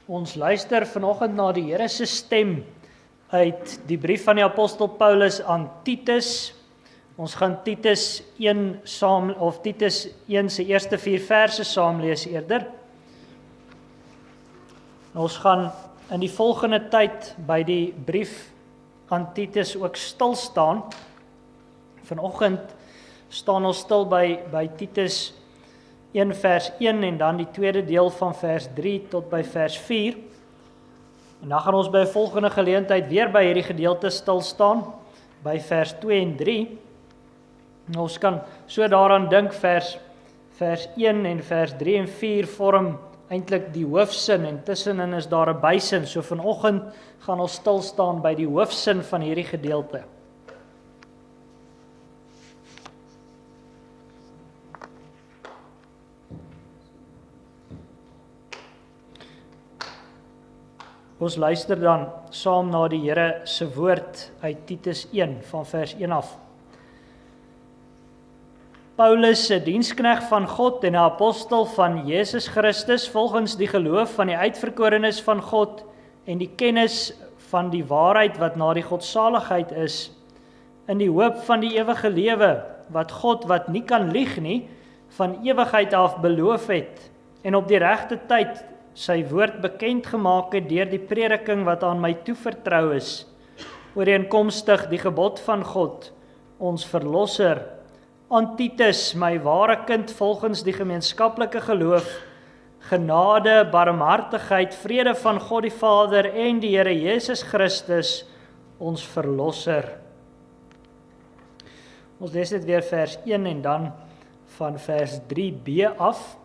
Ons luister vanoggend na die Here se stem uit die brief van die apostel Paulus aan Titus. Ons gaan Titus 1 Titus 1 se eerste 4 verse saam lees eerder. Ons gaan in die volgende tyd by die brief aan Titus ook stil staan. Vanoggend staan ons stil by Titus 1 vers 1 en dan die tweede deel van vers 3 tot by vers 4. En dan gaan ons by 'n volgende geleentheid weer by hierdie gedeelte stil staan, by vers 2 en 3. En ons kan so daaraan dink, vers 1 en vers 3 en 4 vorm eintlik die hoofsin en tussenin is daar 'n bysin. So vanoggend gaan ons stil staan by die hoofsin van hierdie gedeelte. Ons luister dan saam na die Here se woord uit Titus 1 van vers 1 af. Paulus, 'n diensknegt van God en 'n apostel van Jesus Christus, volgens die geloof van die uitverkorenes van God en die kennis van die waarheid wat na die godsaligheid is, in die hoop van die ewige lewe, wat God, wat nie kan lieg nie, van ewigheid af beloof het, en op die regte tyd sy woord bekend gemaak het deur die prediking wat aan my toevertrou is, ooreenkomstig die gebod van God, ons verlosser, aan Titus, my ware kind volgens die gemeenskaplike geloof, genade, barmhartigheid, vrede van God die Vader en die Here Jesus Christus, ons verlosser. Ons lees dit weer vers 1 en dan van vers 3b af.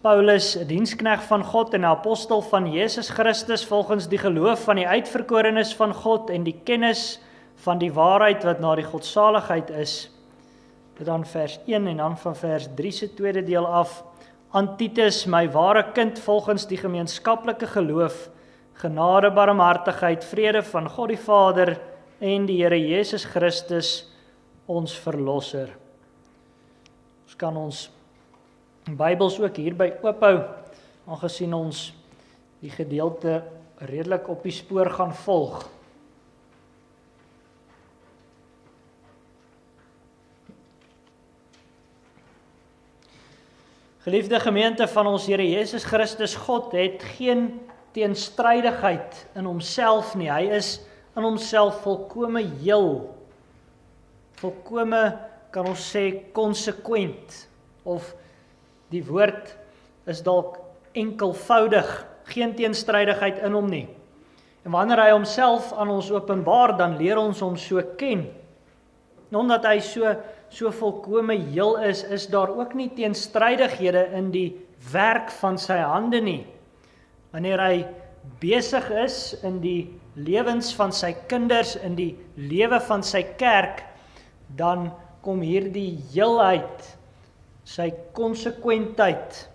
Paulus, 'n diensknegt van God en 'n apostel van Jesus Christus, volgens die geloof van die uitverkorenes van God en die kennis van die waarheid wat na die godsaligheid is. Dit dan vers 1 en dan van vers 3 se tweede deel af. Aan Titus, my ware kind volgens die gemeenskaplike geloof, genade, barmhartigheid, vrede van God die Vader en die Here Jesus Christus, ons verlosser. Ons kan ons Bybels ook hierby oophou, aangesien ons die gedeelte redelik op die spoor gaan volg. Geliefde gemeente van ons Here Jesus Christus, God het geen teenstrydigheid in homself nie. Hy is in homself volkome heel. Volkome, kan ons sê, konsekwent, of die woord is dalk enkelvoudig, geen teenstrydigheid in hom nie. En wanneer hy homself aan ons openbaar, dan leer ons hom so ken. En omdat hy so volkome heel is daar ook nie teenstrydighede in die werk van sy hande nie. Wanneer hy besig is in die lewens van sy kinders, in die lewe van sy kerk, dan kom hierdie heelheid, sy konsekwentheid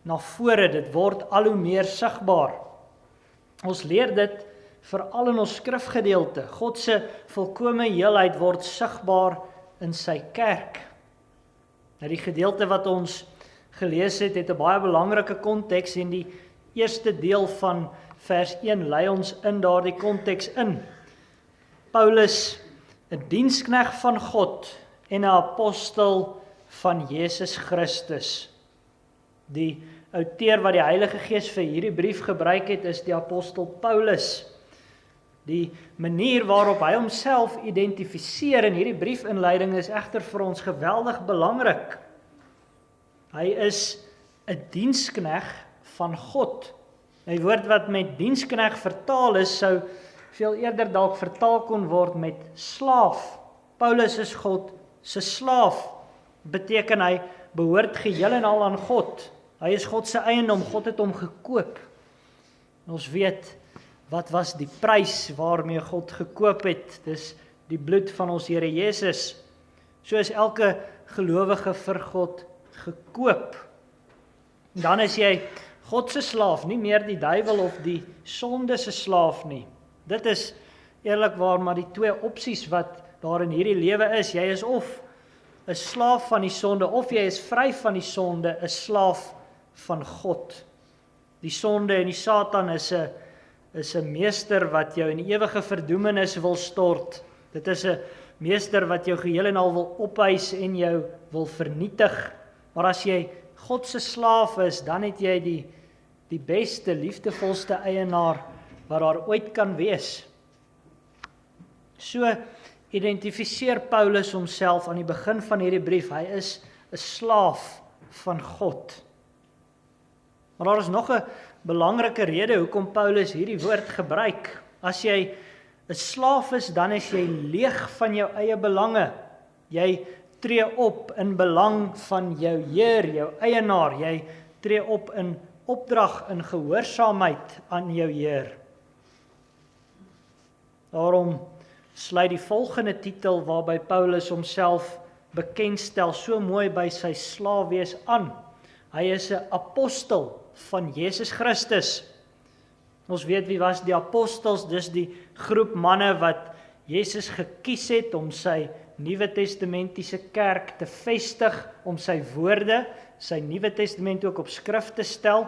na vore, dit word al hoe meer sigbaar. Ons leer dit veral in ons skrifgedeelte. God se volkome heelheid word sigbaar in sy kerk. Nou die gedeelte wat ons gelees het 'n baie belangrike konteks en die eerste deel van vers 1 lei ons in daardie konteks in. Paulus, 'n diensknegt van God en 'n apostel van Jesus Christus. Die outeur wat die Heilige Gees vir hierdie brief gebruik het, is die apostel Paulus. Die manier waarop hy homself identifiseer in hierdie briefinleiding is egter vir ons geweldig belangrik. Hy is 'n diensknegt van God. Die woord wat met diensknegt vertaal is, sou veel eerder dalk vertaal kon word met slaaf. Paulus is God se slaaf. Beteken hy behoort geheel en al aan God. Hy is God se eiendom, God het hom gekoop. En ons weet, wat was die prys waarmee God gekoop het? Dis die bloed van ons Here Jesus. So is elke gelowige vir God gekoop. Dan is jy God se slaaf, nie meer die duiwel of die sonde se slaaf nie. Dit is eerlikwaar maar die twee opsies wat daar in hierdie lewe is. Jy is of 'n slaaf van die sonde, of jy is vry van die sonde, 'n slaaf van God. Die sonde en die Satan is 'n meester wat jou in ewige verdoemenis wil stort. Dit is 'n meester wat jou geheel en al wil ophuis en jou wil vernietig. Maar as jy God se slaaf is, dan het jy die beste, liefdevolste eienaar wat daar ooit kan wees. So identifiseer Paulus homself aan die begin van hierdie brief. Hy is 'n slaaf van God. Maar daar is nog 'n belangrike rede hoekom Paulus hierdie woord gebruik. As jy 'n slaaf is, dan is jy leeg van jou eie belange. Jy tree op in belang van jou Heer, jou eienaar. Jy tree op in opdrag, in gehoorsaamheid aan jou Heer. Daarom sluit die volgende titel waarby Paulus homself bekendstel so mooi by sy slaaf wees aan. Hy is 'n apostel van Jesus Christus. Ons weet wie was die apostels, dis die groep manne wat Jesus gekies het om sy Nuwe Testamentiese kerk te vestig, om sy woorde, sy Nuwe Testament ook op skrif te stel.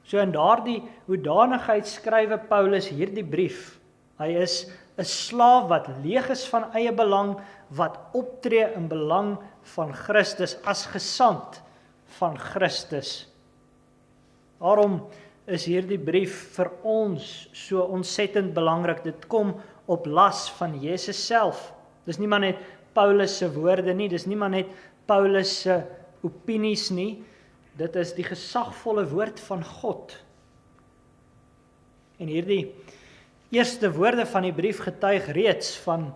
So in daardie hoedanigheid skrywe Paulus hierdie brief. Hy is 'n slaaf wat leeg is van eie belang, wat optree in belang van Christus, as gesant van Christus. Daarom is hierdie brief vir ons so ontsettend belangrik. Dit kom op las van Jesus self. Dis nie maar net Paulus se woorde nie, dis nie maar net Paulus se opinies nie. Dit is die gesagvolle woord van God. En hierdie eerste woorde van die brief getuig reeds van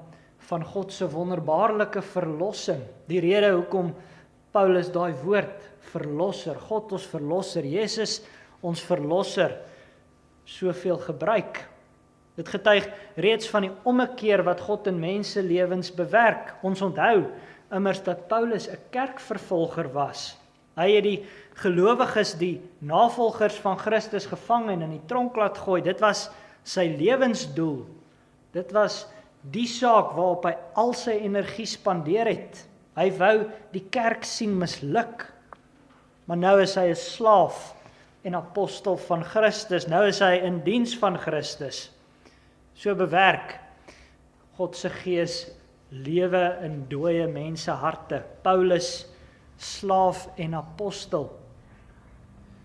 God se wonderbaarlike verlossing. Die rede hoekom Paulus daai woord verlosser, God ons verlosser, Jesus ons verlosser, soveel gebruik. Dit getuig reeds van die ommekeer wat God in menselewens bewerk. Ons onthou immers dat Paulus 'n kerkvervolger was. Hy het die gelowiges, die navolgers van Christus gevang en in die tronk laat gooi. Dit was sy lewensdoel. Dit was die saak waarop hy al sy energie spandeer het. Hy wou die kerk sien misluk. Maar nou is hy 'n slaaf en apostel van Christus. Nou is hy in diens van Christus. So bewerk God se gees lewe in dooie mense harte. Paulus, slaaf en apostel.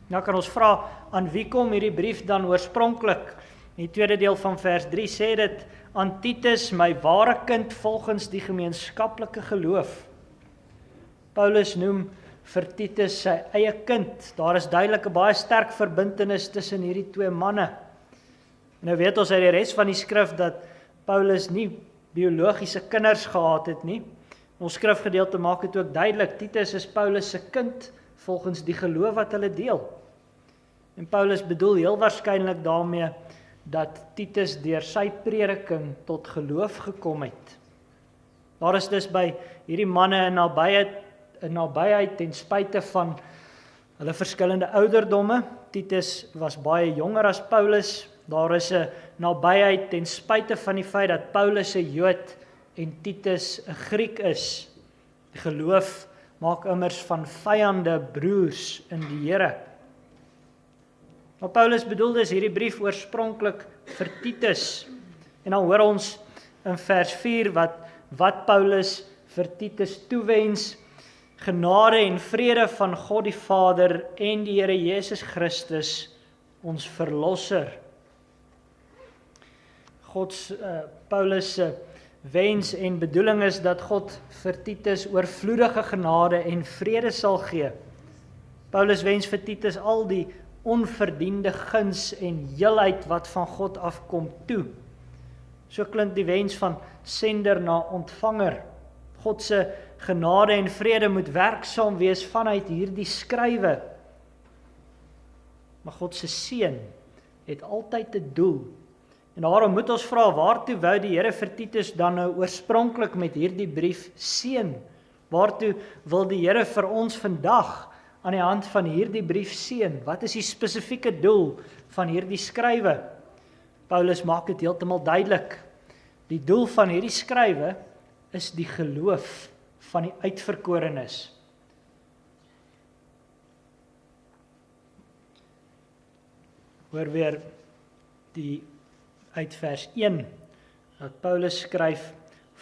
Nou kan ons vra, aan wie kom hierdie brief dan oorspronklik? In die tweede deel van vers 3 sê dit, aan Titus, my ware kind volgens die gemeenskaplike geloof. Paulus noem vir Titus sy eie kind. Daar is duidelik 'n baie sterk verbintenis tussen hierdie twee manne. En nou weet ons uit die res van die skrif dat Paulus nie biologiese kinders gehad het nie. Ons skrifgedeelte maak dit ook duidelik, Titus is Paulus se kind volgens die geloof wat hulle deel. En Paulus bedoel heel waarskynlik daarmee dat Titus deur sy prediking tot geloof gekom het. Daar is dus by hierdie manne 'n nabyheid ten spyte van hulle verskillende ouderdomme. Titus was baie jonger as Paulus. Daar is 'n nabyheid ten spyte van die feit dat Paulus 'n Jood en Titus 'n Griek is. Die geloof maak immers van vyande broers in die Here. Maar Paulus bedoel dus hierdie brief oorspronklik vir Titus. En dan hoor ons in vers 4 wat Paulus vir Titus toewens. Genade en vrede van God die Vader en die Here Jesus Christus, ons verlosser. Paulus se wens en bedoeling is dat God vir Titus oorvloedige genade en vrede sal gee. Paulus wens vir Titus al die onverdiende guns en heelheid wat van God afkom toe. So klink die wens van sender na ontvanger. God se genade en vrede moet werksaam wees vanuit hierdie skrywe. Maar God se seën het altyd 'n doel. En daarom moet ons vra, waartoe wou die Here vir Titus dan nou oorspronklik met hierdie brief seën? Waartoe wil die Here vir ons vandag aan die hand van hierdie brief seën? Wat is die spesifieke doel van hierdie skrywe? Paulus maak dit heeltemal duidelik. Die doel van hierdie skrywe is die geloof van die uitverkorenes. Hoor weer die uit vers 1, dat Paulus skryf,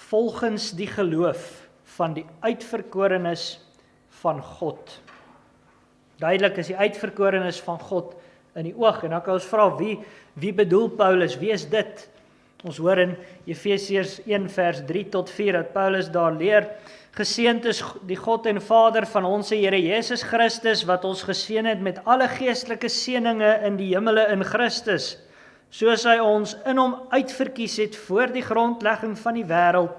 volgens die geloof van die uitverkorenes van God. Duidelik is die uitverkorenes van God in die oog, en dan kan ons vra, wie bedoel Paulus, wie is dit? Ons hoor in Efesiërs 1 vers 3 tot 4, dat Paulus daar leer, geseënd is die God en Vader van ons Here Jesus Christus, wat ons geseën het met alle geestelike seëninge in die hemele in Christus, soos hy ons in hom uitverkies het voor die grondlegging van die wêreld,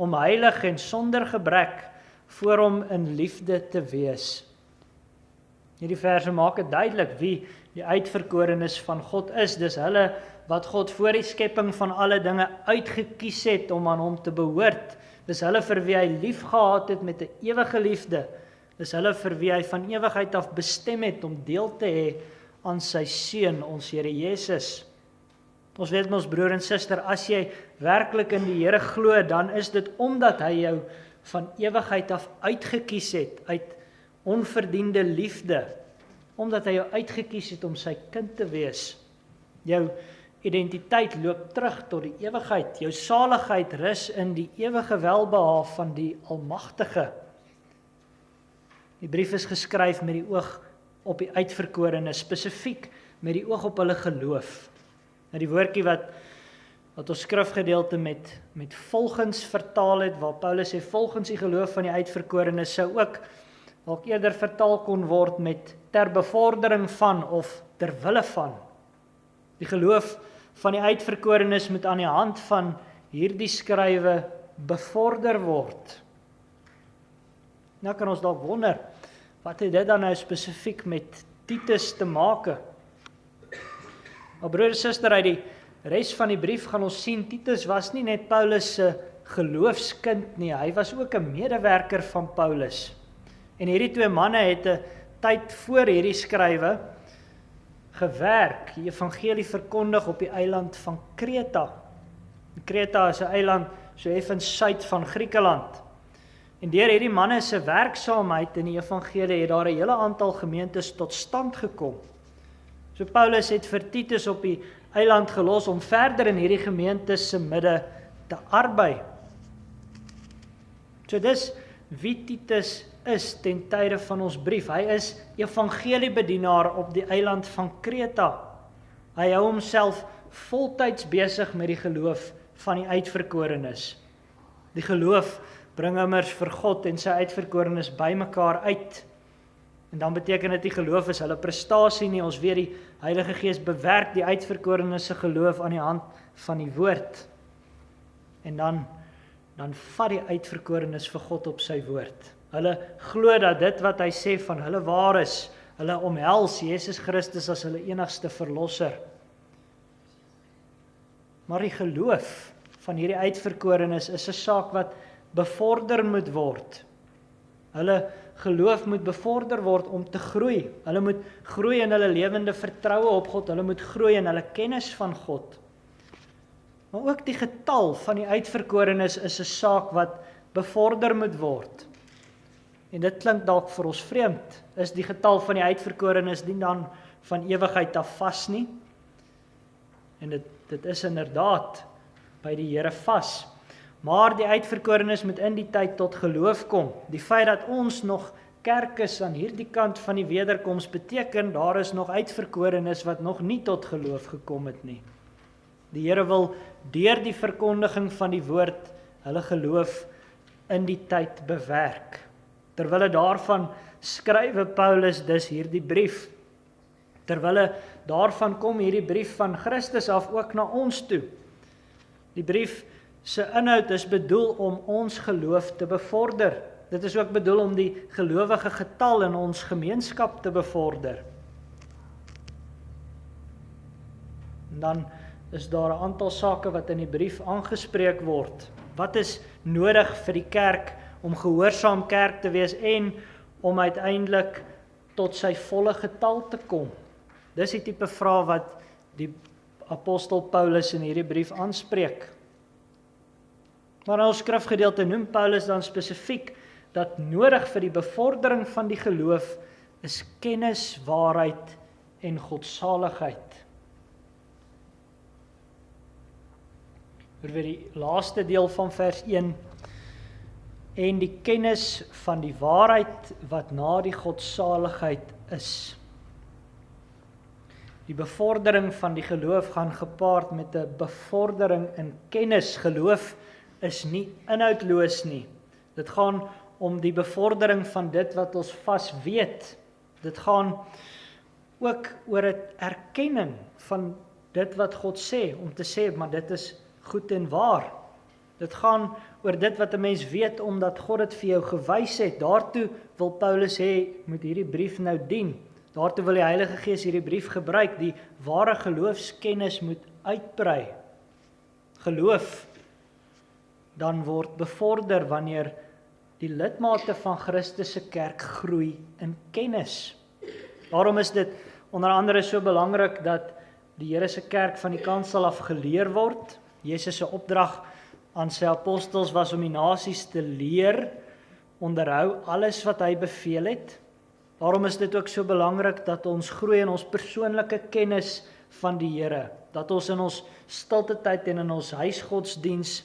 om heilig en sonder gebrek voor hom in liefde te wees. Hierdie verse maak dit duidelik wie die uitverkorenes van God is. Dis hulle wat God voor die skepping van alle dinge uitgekies het om aan hom te behoort. Dis hulle vir wie hy lief gehad het met 'n ewige liefde. Dis hulle vir wie hy van ewigheid af bestem het om deel te hê aan sy seun, ons Here Jesus. Ons weet ons broer en suster, as jy werklik in die Here glo, dan is dit omdat hy jou van ewigheid af uitgekies het, uit onverdiende liefde, omdat hy jou uitgekies het om sy kind te wees. Jou identiteit loop terug tot die ewigheid. Jou saligheid rus in die ewige welbehae van die Almagtige. Die brief is geskryf met die oog op die uitverkorenes, spesifiek met die oog op hulle geloof. Nou die woordjie wat ons skrifgedeelte met volgens vertaal het, waar Paulus sê volgens die geloof van die uitverkorenes, sou ook dalk eerder vertaal kon word met ter bevordering van of ter wille van. Die geloof van die uitverkorenes moet aan die hand van hierdie skrywe bevorder word. Nou kan ons dalk wonder, wat het dit dan nou spesifiek met Titus te make? Maar broer en suster, uit die res van die brief gaan ons sien, Titus was nie net Paulus se geloofskind nie, hy was ook 'n medewerker van Paulus. En hierdie twee manne het 'n tyd voor hierdie skrywe gewerk, die evangelie verkondig op die eiland van Kreta. Kreta is 'n eiland so effens suid van Griekeland. En deur hierdie manne se werksaamheid in die evangelie het daar 'n hele aantal gemeentes tot stand gekom. So Paulus het vir Titus op die eiland gelos om verder in hierdie gemeentes se midde te arbei. So dis wie Titus is ten tye van ons brief. Hy is evangeliebedienaar op die eiland van Kreta. Hy hou homself voltyds besig met die geloof van die uitverkorenes. Die geloof bring immers vir God en sy uitverkorenes bymekaar uit. En dan beteken dit die geloof is hulle prestasie nie. Ons weet die Heilige Gees bewerk die uitverkorenes se geloof aan die hand van die woord. En dan vat die uitverkorenes vir God op sy woord. Hulle glo dat dit wat hy sê van hulle waar is. Hulle omhels Jesus Christus as hulle enigste verlosser. Maar die geloof van hierdie uitverkorenes is 'n saak wat bevorder moet word. Hulle geloof moet bevorder word om te groei. Hulle moet groei in hulle lewende vertroue op God. Hulle moet groei in hulle kennis van God. Maar ook die getal van die uitverkorenes is 'n saak wat bevorder moet word. En dit klink dalk vir ons vreemd. Is die getal van die uitverkorenes nie dan van ewigheid af vas nie? En dit is inderdaad by die Here vas. Maar die uitverkorenes moet in die tyd tot geloof kom. Die feit dat ons nog kerk is aan hierdie kant van die wederkoms beteken, daar is nog uitverkorenes wat nog nie tot geloof gekom het nie. Die Here wil deur die verkondiging van die woord hulle geloof in die tyd bewerk. Terwille daarvan skrywe Paulus dus hierdie brief. Terwille daarvan kom hierdie brief van Christus af ook na ons toe. Die brief se inhoud is bedoel om ons geloof te bevorder. Dit is ook bedoel om die gelowige getal in ons gemeenskap te bevorder. En dan is daar 'n aantal sake wat in die brief aangespreek word. Wat is nodig vir die kerk om gehoorsaam kerk te wees en om uiteindelik tot sy volle getal te kom? Dis die tipe vraag wat die apostel Paulus in hierdie brief aanspreek. Maar in ons skrifgedeelte noem Paulus dan spesifiek dat nodig vir die bevordering van die geloof is kennis, waarheid en godsaligheid. Oor weer die laaste deel van vers 1, en die kennis van die waarheid wat na die godsaligheid is. Die bevordering van die geloof gaan gepaard met 'n bevordering in kennis. Geloof is nie inhoudloos nie. Dit gaan om die bevordering van dit wat ons vas weet. Dit gaan ook oor 'n erkenning van dit wat God sê, om te sê, maar dit is goed en waar. Dit gaan oor dit wat 'n mens weet, omdat God dit vir jou gewys het. Daartoe wil Paulus hê, moet hierdie brief nou dien. Daartoe wil die Heilige Gees hierdie brief gebruik. Die ware geloofskennis moet uitbrei. Geloof dan word bevorder wanneer die lidmate van Christus se kerk groei in kennis. Daarom is dit onder andere so belangrik dat die Here se kerk van die kansel af geleer word. Jesus se opdrag aan sy apostels was om die nasies te leer, onderhou alles wat hy beveel het. Daarom is dit ook so belangrik dat ons groei in ons persoonlike kennis van die Here, dat ons in ons stilte tyd en in ons huisgodsdiens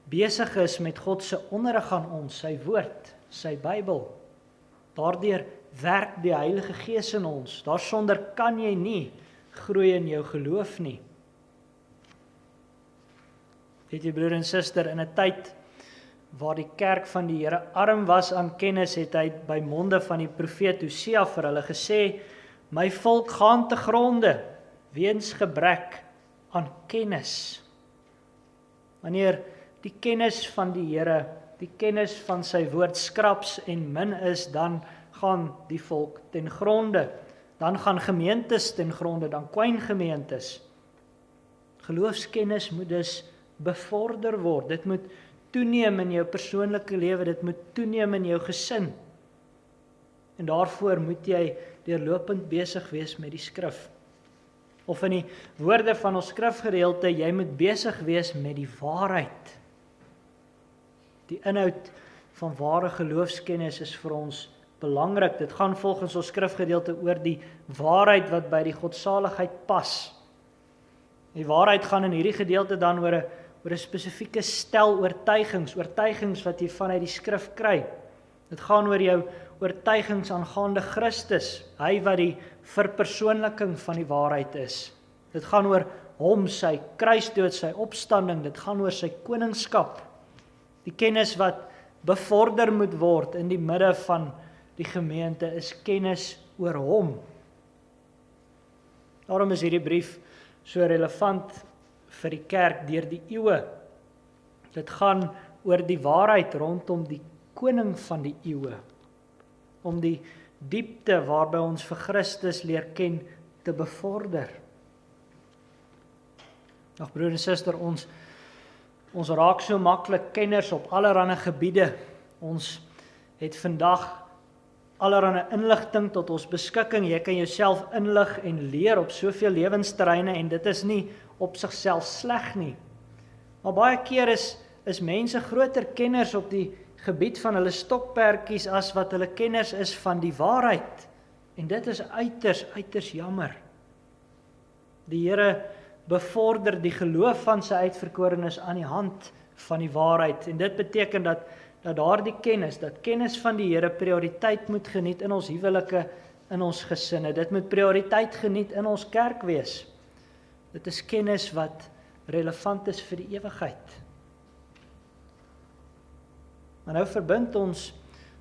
besig is met God se onderrig aan ons, sy woord, sy Bybel. Daardeur werk die Heilige Gees in ons. Daarsonder kan jy nie groei in jou geloof nie. Weet jy, broer en suster, in 'n tyd waar die kerk van die Here arm was aan kennis, het hy by monde van die profeet Hosea vir hulle gesê, my volk gaan te gronde, weens gebrek aan kennis. Wanneer die kennis van die Here, die kennis van sy woord skraps en min is, dan gaan die volk ten gronde. Dan gaan gemeentes ten gronde, dan kwyn gemeentes. Geloofskennis moet dus bevorder word. Dit moet toeneem in jou persoonlike lewe, dit moet toeneem in jou gesin. En daarvoor moet jy deurlopend besig wees met die skrif. Of in die woorde van ons skrifgedeelte, jy moet besig wees met die waarheid. Die inhoud van ware geloofskennis is vir ons belangrik. Dit gaan volgens ons skrifgedeelte oor die waarheid wat by die godsaligheid pas. Die waarheid gaan in hierdie gedeelte dan oor 'n spesifieke stel oortuigings wat jy vanuit die skrif kry. Dit gaan oor jou oortuigings aangaande Christus, hy wat die verpersoonliking van die waarheid is. Dit gaan oor hom, sy kruisdood, sy opstanding, dit gaan oor sy koningskap. Die kennis wat bevorder moet word in die midde van die gemeente is kennis oor hom. Daarom is hierdie brief so relevant vir die kerk deur die eeue. Dit gaan oor die waarheid rondom die koning van die eeue, om die diepte waarby ons vir Christus leer ken te bevorder. Ag broer en suster, ons raak so maklik kenners op allerlei gebiede. Ons het vandag allerlei inligting tot ons beskikking. Jy kan jouself inlig en leer op soveel lewensterreine en dit is nie op sigself sleg nie. Maar baie keer is mense groter kenners op die gebied van hulle stokperdjies as wat hulle kenners is van die waarheid. En dit is uiters jammer. Die Here bevorder die geloof van sy uitverkorenes aan die hand van die waarheid. En dit beteken dat daardie kennis, dat kennis van die Here prioriteit moet geniet in ons huwelike, in ons gesinne. Dit moet prioriteit geniet in ons kerk wees. Dit is kennis wat relevant is vir die ewigheid. Maar nou verbind ons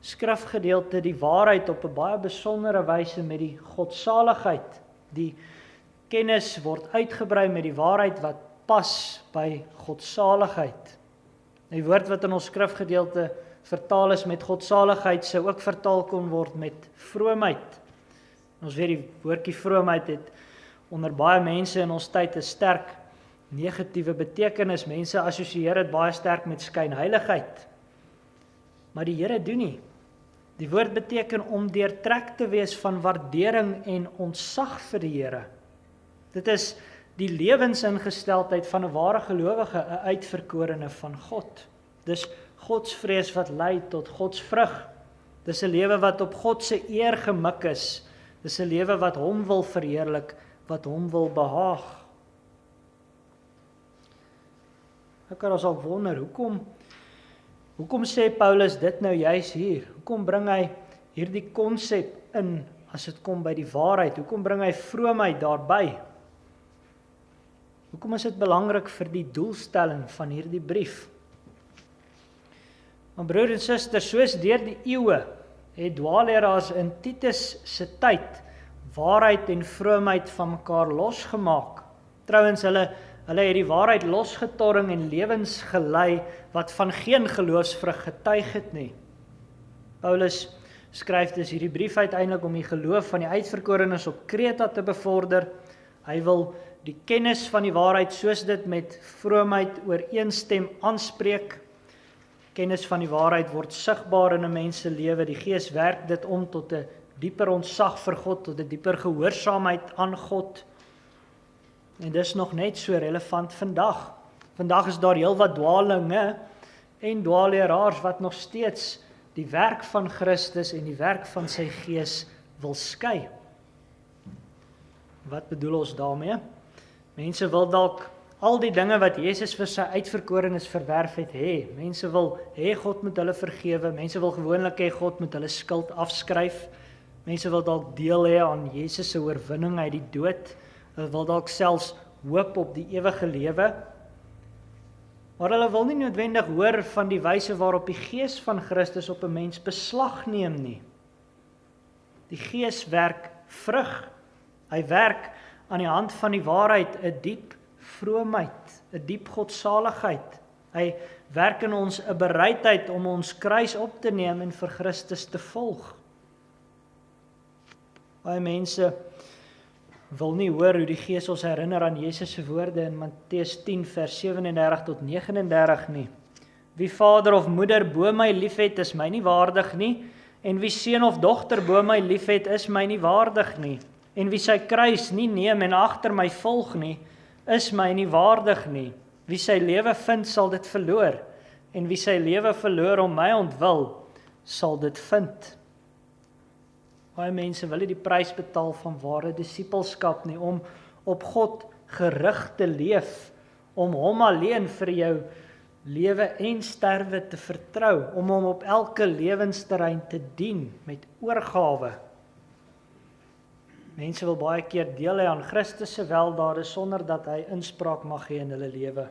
skrifgedeelte die waarheid op 'n baie besondere wyse met die godsaligheid. Die kennis word uitgebrei met die waarheid wat pas by godsaligheid. Die woord wat in ons skrifgedeelte vertaal is met godsaligheid sou ook vertaal kon word met vroomheid. Ons weet die woordjie vroomheid het onder baie mense in ons tyd 'n sterk negatiewe betekenis. Mense assosieer dit baie sterk met skynheiligheid. Maar die Here doen nie. Die woord beteken om deurtrek te wees van waardering en ontzag vir die Here. Dit is die lewensingesteldheid van 'n ware gelowige, 'n uitverkorene van God. Dis godsvrees wat lei tot godsvrug. Dis 'n lewe wat op God se eer gemik is, Dis 'n lewe wat hom wil verheerlik, wat hom wil behaag. Ek kan ons al wonder, hoekom sê Paulus dit nou juis hier? Hoekom bring hy hierdie konsep in as dit kom by die waarheid? Hoekom bring hy vroomheid daarby? Hoekom is dit belangrik vir die doelstelling van hierdie brief? Maar broer en suster, soos deur die eeue het dwaalleraars in Titus se tyd waarheid en vroomheid van mekaar losgemaak. Trouwens, hulle het die waarheid losgetorring en lewens gelei wat van geen geloofsvrug getuig het nie. Paulus skryf dus hierdie brief uiteindelik om die geloof van die uitverkorenes op Kreta te bevorder. Hy wil die kennis van die waarheid soos dit met vroomheid ooreenstem aanspreek. Kennis van die waarheid word sigbaar in 'n mens se lewe. Die Gees werk dit om tot 'n dieper ontzag vir God, tot 'n dieper gehoorsaamheid aan God. En dis nog net so relevant vandag. Vandag is daar heelwat dwaalinge en dwaalleraars wat nog steeds die werk van Christus en die werk van sy Gees wil skei. Wat bedoel ons daarmee? Mense wil dalk al die dinge wat Jesus vir sy uitverkorenes verwerf het, hê. Mense wil hê God moet hulle vergewe. Mense wil gewoonlik hê God moet hulle skuld afskryf. Mense wil dalk deel hê aan Jesus se oorwinning uit die dood. Hulle wil dalk selfs hoop op die ewige lewe. Maar hulle wil nie noodwendig hoor van die wyse waarop die Gees van Christus op 'n mens beslag neem nie. Die Gees werk vrug. Hy werk aan die hand van die waarheid 'n diep vroomheid, 'n diep godsaligheid. Hy werk in ons 'n bereidheid om ons kruis op te neem en vir Christus te volg. Baie mense wil nie hoor hoe die Gees ons herinner aan Jesus se woorde in Matteus 10 vers 37 tot 39 nie. Wie vader of moeder bo my liefhet, is my nie waardig nie, en wie seun of dogter bo my liefhet, is my nie waardig nie, en wie sy kruis nie neem en agter my volg nie, is my nie waardig nie. Wie sy lewe vind, sal dit verloor, en wie sy lewe verloor om my ontwil, sal dit vind. Baie mense wil nie die prys betaal van ware disippelskap nie, om op God gerig te leef, om hom alleen vir jou lewe en sterwe te vertrou, om hom op elke lewensterrein te dien met oorgawe. Mense wil baie keer deel hê aan Christus se weldade sonder dat hy inspraak mag hê in hulle lewe.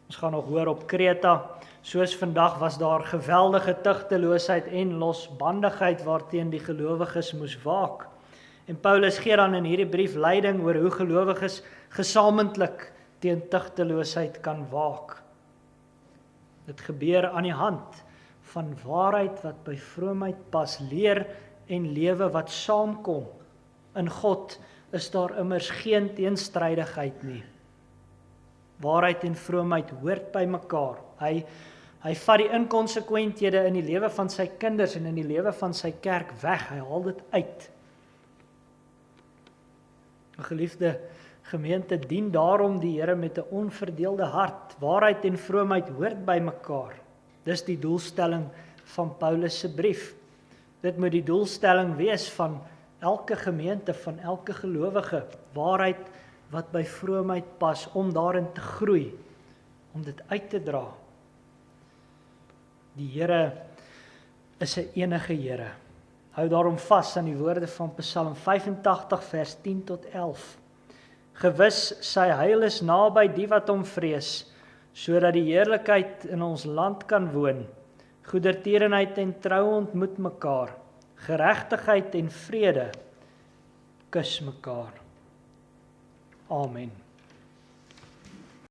Ons gaan nog hoor op Kreta, soos vandag was daar geweldige tugteloosheid en losbandigheid waarteen die gelowiges moes waak. En Paulus gee dan in hierdie brief leiding oor hoe gelowiges gesamentlik teen tugteloosheid kan waak. Dit gebeur aan die hand van waarheid wat by vroomheid pas, leer en lewe wat saamkom. In God is daar immers geen teenstrydigheid nie. Waarheid en vroomheid hoort by mekaar. Hy vat die inkonsekwenthede in die lewe van sy kinders en in die lewe van sy kerk weg. Hy haal dit uit. Geliefde gemeente, dien daarom die Here met 'n onverdeelde hart. Waarheid en vroomheid hoort by mekaar. Dis die doelstelling van Paulus se brief. Dit moet die doelstelling wees van elke gemeente, van elke gelowige. Waarheid wat by vroomheid pas, om daarin te groei, om dit uit te dra. Die Here is 'n enige Here. Hou daarom vas aan die woorde van Psalm 85 vers 10 tot 11. Gewis sy heil is naby die wat hom vrees, sodat die heerlikheid in ons land kan woon. Goedertierenheid en trou ontmoet mekaar. Geregtigheid en vrede kus mekaar. Amen.